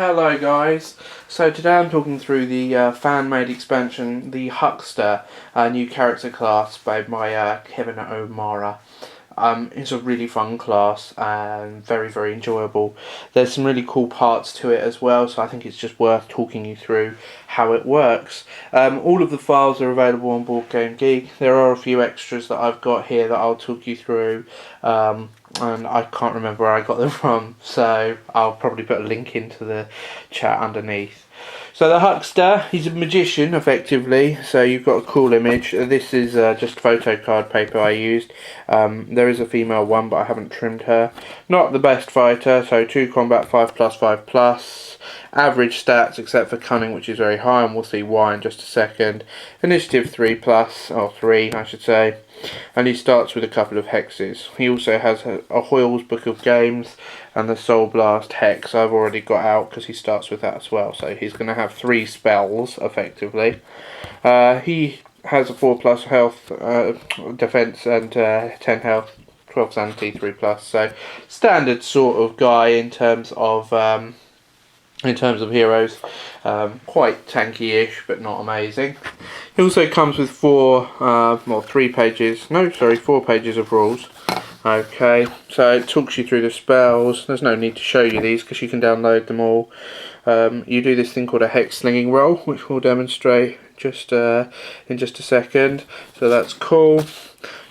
Hello guys, so today I'm talking through the fan-made expansion, the Huckster, new character class by Kevin O'Mara. It's a really fun class and very enjoyable. There's some really cool parts to it as well, so I think it's just worth talking you through how it works. All of the files are available on Board Game Geek. There are a few extras that I've got here that I'll talk you through, and I can't remember where I got them from, so I'll probably put a link into the chat underneath. So the Huckster, he's a magician effectively, so you've got a cool image. This is just photo card paper I used. There is a female one, but I haven't trimmed her. Not the best fighter, so 2 combat, 5+5+. Average stats except for cunning, which is very high, and we'll see why in just a second. Initiative 3+, or 3 I should say. And he starts with a couple of hexes. He also has a Hoyle's Book of Games and the Soul Blast Hex I've already got out because he starts with that as well. So he's going to have 3 spells effectively. He has a 4+ health, defense, and 10 health, 12 sanity, 3+. So standard sort of guy in terms of heroes. Quite tanky-ish, but not amazing. It also comes with 4 pages of rules. Okay, so it talks you through the spells. There's no need to show you these because you can download them all. You do this thing called a hex slinging roll, which we'll demonstrate in just a second. So that's cool.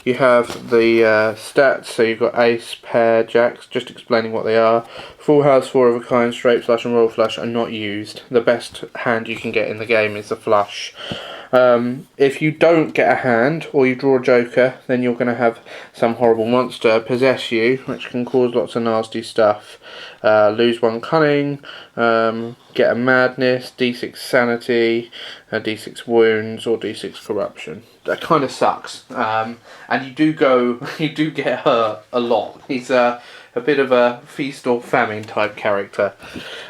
You have the stats, so you've got ace, pair, jacks, just explaining what they are. Full house, 4 of a kind, straight flush and royal flush are not used. The best hand you can get in the game is the flush. If you don't get a hand, or you draw a joker, then you're going to have some horrible monster possess you, which can cause lots of nasty stuff. Lose 1 cunning, get a madness, d6 sanity, d6 wounds, or d6 corruption. That kind of sucks, and you do get hurt a lot. He's a bit of a feast or famine type character.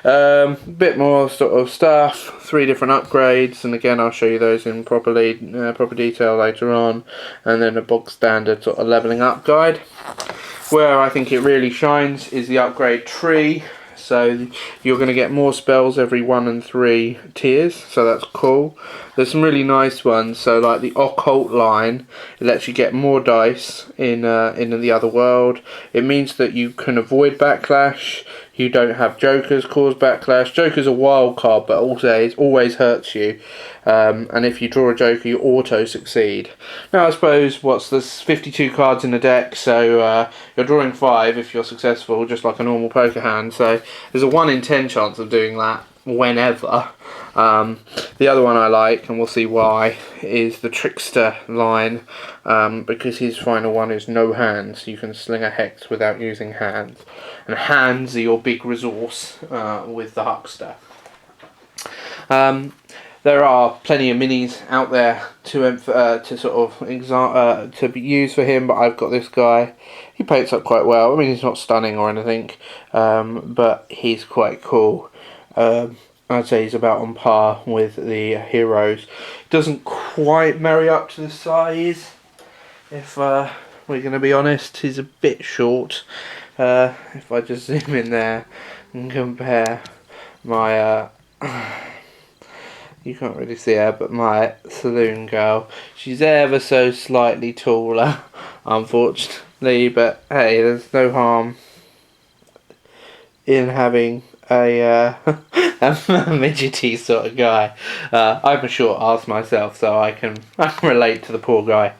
Bit more sort of stuff, 3 different upgrades, and again I'll show you those in proper detail later on, and then a bog standard sort of levelling up guide. Where I think it really shines is the upgrade tree. So you're going to get more spells every 1 and 3 tiers, so that's cool. There's some really nice ones, so like the occult line, it lets you get more dice in the other world. It means that you can avoid backlash. You don't have jokers cause backlash. Joker's a wild card, but also it always hurts you. And if you draw a joker, you auto succeed. Now I suppose there's 52 cards in the deck, so you're drawing 5 if you're successful, just like a normal poker hand. So there's a 1 in 10 chance of doing that whenever. The other one I like, and we'll see why, is the Trickster line, because his final one is no hands. You can sling a hex without using hands, and hands are your big resource with the Huckster. There are plenty of minis out there to be used for him, but I've got this guy. He paints up quite well. I mean, he's not stunning or anything, but he's quite cool. I'd say he's about on par with the heroes. Doesn't quite marry up to the size, if we're going to be honest. He's a bit short. If I just zoom in there and compare my you can't really see her, but my saloon girl, she's ever so slightly taller, unfortunately, but hey, there's no harm in having a midgety sort of guy. I'm a short ass myself, so I can relate to the poor guy.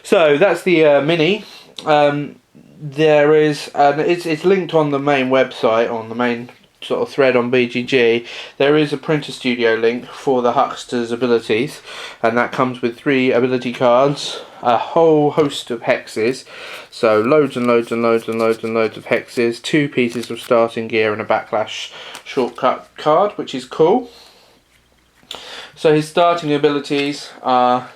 So that's the mini. There is, and it's linked on the main website, on the main sort of thread on BGG. There is a printer studio link for the Huckster's abilities, and that comes with 3 ability cards, a whole host of hexes, so loads and loads of hexes, 2 pieces of starting gear, and a backlash shortcut card, which is cool. So his starting abilities are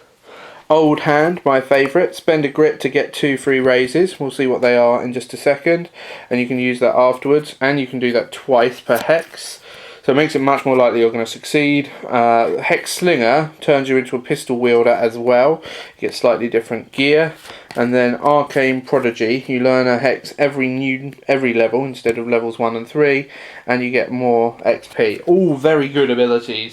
Old Hand, my favourite. Spend a grit to get 2 free raises. We'll see what they are in just a second, and you can use that afterwards, and you can do that twice per hex. So it makes it much more likely you're going to succeed. Hex Slinger turns you into a pistol wielder as well. You get slightly different gear. And then Arcane Prodigy, you learn a hex every level instead of levels 1 and 3, and you get more XP. All very good abilities.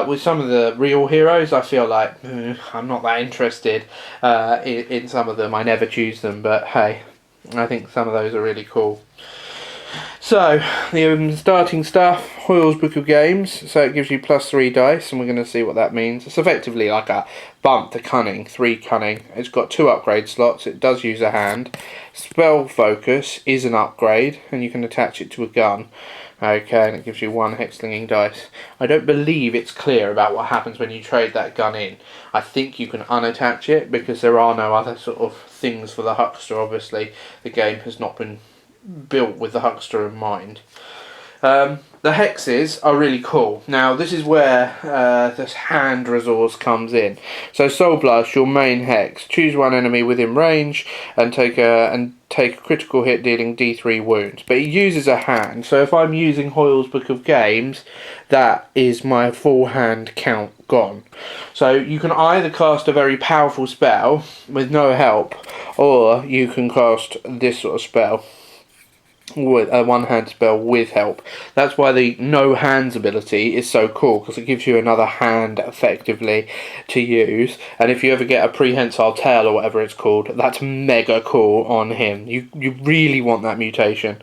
With some of the real heroes, I feel like I'm not that interested in some of them. I never choose them, but hey, I think some of those are really cool. So, the starting stuff, Hoyle's Book of Games, so it gives you +3 dice, and we're going to see what that means. It's effectively like a bump to cunning, 3 cunning. It's got 2 upgrade slots, it does use a hand. Spell Focus is an upgrade, and you can attach it to a gun. Okay, and it gives you 1 hex-slinging dice. I don't believe it's clear about what happens when you trade that gun in. I think you can unattach it, because there are no other sort of things for the Huckster, obviously. The game has not been built with the Huckster in mind. The hexes are really cool. Now this is where this hand resource comes in. So Soul Blast, your main hex. Choose 1 enemy within range and take a critical hit dealing D3 wounds. But it uses a hand. So if I'm using Hoyle's Book of Games, that is my full hand count gone. So you can either cast a very powerful spell with no help, or you can cast this sort of spell with a 1-hand spell with help. That's why the no hands ability is so cool, because it gives you another hand effectively to use. And if you ever get a prehensile tail or whatever it's called, that's mega cool on him. You really want that mutation.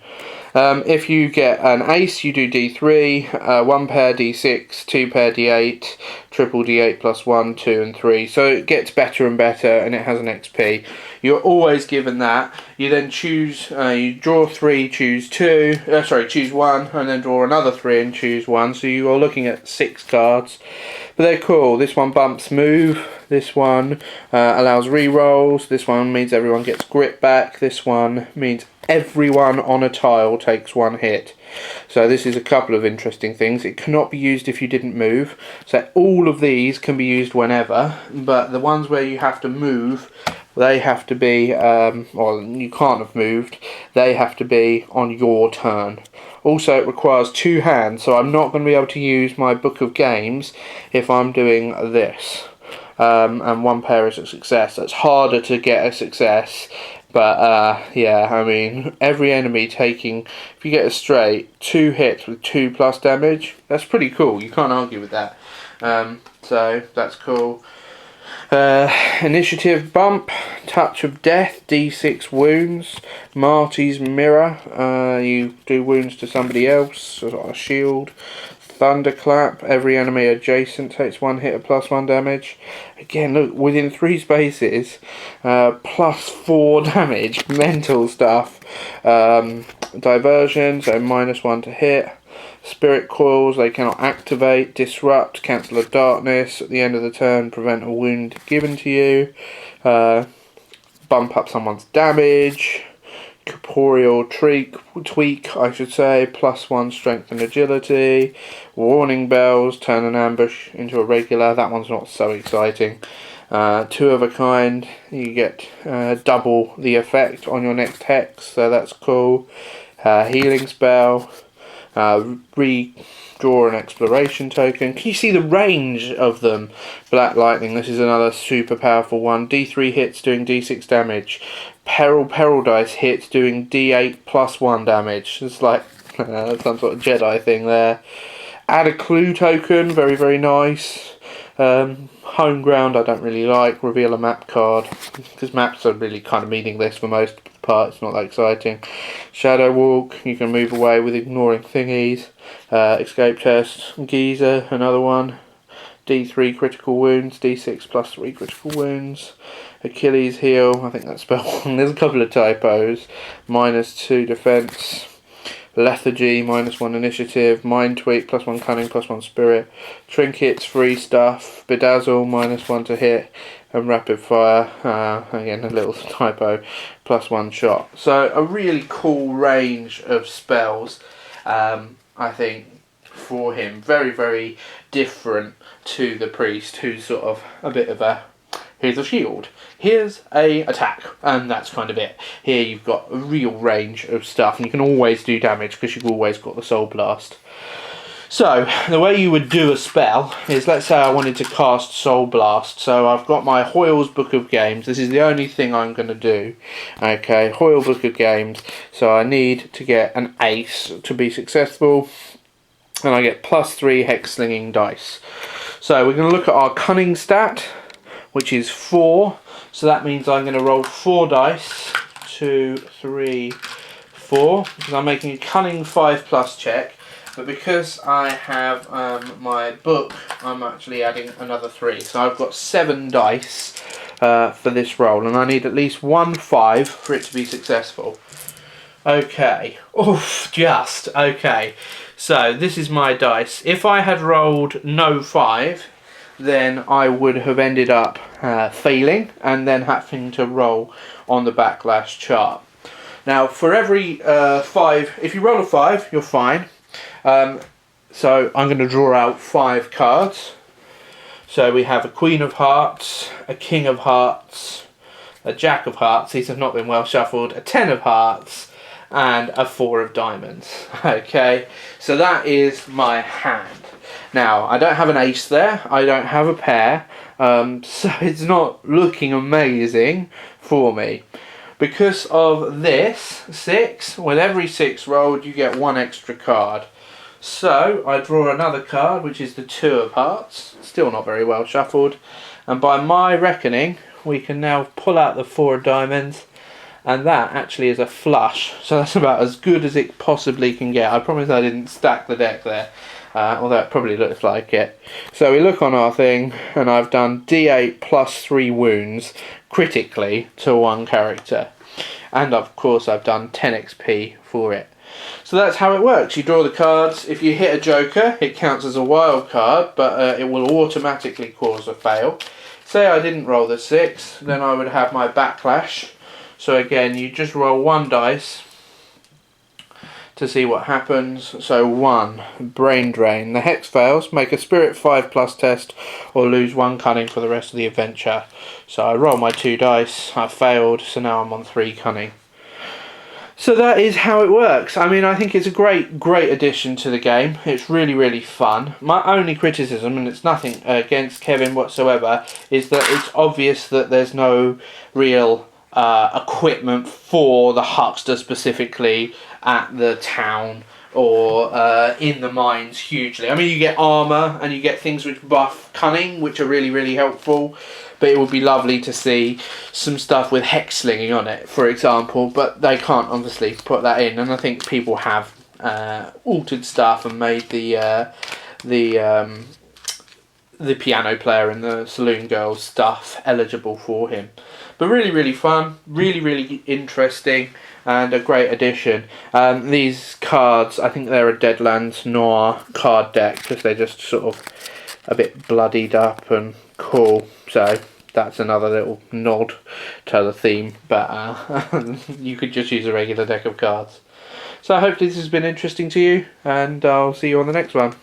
If you get an ace, you do D3, 1 pair D6, 2 pair D8, triple D8 plus 1, 2 and 3. So it gets better and better, and it has an XP. You're always given that. You then choose, you draw 3, choose 1, and then draw another 3 and choose 1. So you are looking at 6 cards. But they're cool. This one bumps move. This one allows re-rolls. This one means everyone gets grip back. This one means everyone on a tile takes 1 hit. So this is a couple of interesting things. It cannot be used if you didn't move. So all of these can be used whenever, but the ones where you have to move, they have to be, or you can't have moved, they have to be on your turn. Also, it requires 2 hands, so I'm not going to be able to use my Book of Games if I'm doing this. And 1 pair is a success. It's harder to get a success, but yeah, I mean, every enemy taking, if you get a straight, 2 hits with 2+ damage, that's pretty cool. You can't argue with that. So that's cool. Initiative bump, Touch of Death, D6 wounds, Marty's Mirror, you do wounds to somebody else, so a shield. Thunderclap, every enemy adjacent takes 1 hit of +1 damage. Again, look, within 3 spaces, +4 damage, mental stuff. Diversion, so -1 to hit. Spirit coils, they cannot activate. Disrupt, cancel a darkness. At the end of the turn, prevent a wound given to you. Bump up someone's damage. Corporeal tweak, I should say, +1 strength and agility. Warning bells, turn an ambush into a regular. That one's not so exciting. 2 of a kind, you get double the effect on your next hex, so that's cool. Healing spell. Redraw an exploration token. Can you see the range of them? Black Lightning, this is another super powerful one. D3 hits doing D6 damage. Peril dice hits doing D8 +1 damage. It's like some sort of Jedi thing there. Add a clue token, very, very nice. Home ground I don't really like. Reveal a map card, because maps are really kind of meaningless for most part. It's not that exciting. Shadow walk, you can move away with ignoring thingies. Escape test, Geezer, another one. D3 critical wounds, D6 +3 critical wounds. Achilles heel, I think that's spelled wrong. There's a couple of typos. -2 defense. Lethargy, -1 initiative. Mind tweak, +1 cunning, +1 spirit. Trinkets, free stuff. Bedazzle, -1 to hit. And rapid fire, again a little typo, +1 shot. So a really cool range of spells, I think, for him. Very, very different to the priest, who's sort of a bit of a, here's a shield, here's a attack, and that's kind of it. Here you've got a real range of stuff, and you can always do damage because you've always got the Soul Blast. So, the way you would do a spell is, let's say I wanted to cast Soul Blast. So I've got my Hoyle's Book of Games. This is the only thing I'm going to do. Okay, Hoyle Book of Games. So I need to get an ace to be successful. And I get +3 hex slinging dice. So we're going to look at our cunning stat, which is 4. So that means I'm going to roll 4 dice. 2, 3, 4. Because I'm making a cunning 5+ check. But because I have my book, I'm actually adding another 3. So I've got 7 dice for this roll, and I need at least 1 5 for it to be successful. Okay. Oof, just. Okay. So this is my dice. If I had rolled no 5, then I would have ended up failing and then having to roll on the backlash chart. Now, for every 5, if you roll a 5, you're fine. So I'm going to draw out 5 cards. So we have a Queen of Hearts, a King of Hearts, a Jack of Hearts, these have not been well shuffled, a 10 of Hearts, and a 4 of Diamonds. Okay, so that is my hand. Now, I don't have an ace there, I don't have a pair, so it's not looking amazing for me. Because of this 6, with every 6 rolled you get 1 extra card. So I draw another card, which is the 2 of Hearts, still not very well shuffled, and by my reckoning we can now pull out the 4 of Diamonds, and that actually is a flush, so that's about as good as it possibly can get. I promise I didn't stack the deck there, although it probably looks like it. So we look on our thing, and I've done D8 +3 wounds critically to 1 character, and of course I've done 10 XP for it. So that's how it works. You draw the cards. If you hit a joker, it counts as a wild card, but it will automatically cause a fail. Say I didn't roll the 6, then I would have my backlash. So again, you just roll 1 dice to see what happens. So 1, brain drain. The hex fails, make a spirit 5+ test, or lose 1 cunning for the rest of the adventure. So I roll my 2 dice, I failed, so now I'm on 3 cunning. So that is how it works. I mean, I think it's a great addition to the game. It's really fun. My only criticism, and it's nothing against Kevin whatsoever, is that it's obvious that there's no real equipment for the Huckster specifically at the town or in the mines hugely. I mean, you get armour and you get things which buff cunning, which are really helpful. But it would be lovely to see some stuff with hex slinging on it, for example. But they can't obviously put that in, and I think people have altered stuff and made the piano player and the saloon girl stuff eligible for him. But really fun, really interesting, and a great addition. These cards, I think they're a Deadlands Noir card deck because they're just sort of a bit bloodied up and cool. So that's another little nod to the theme, but you could just use a regular deck of cards. So I hope this has been interesting to you, and I'll see you on the next one.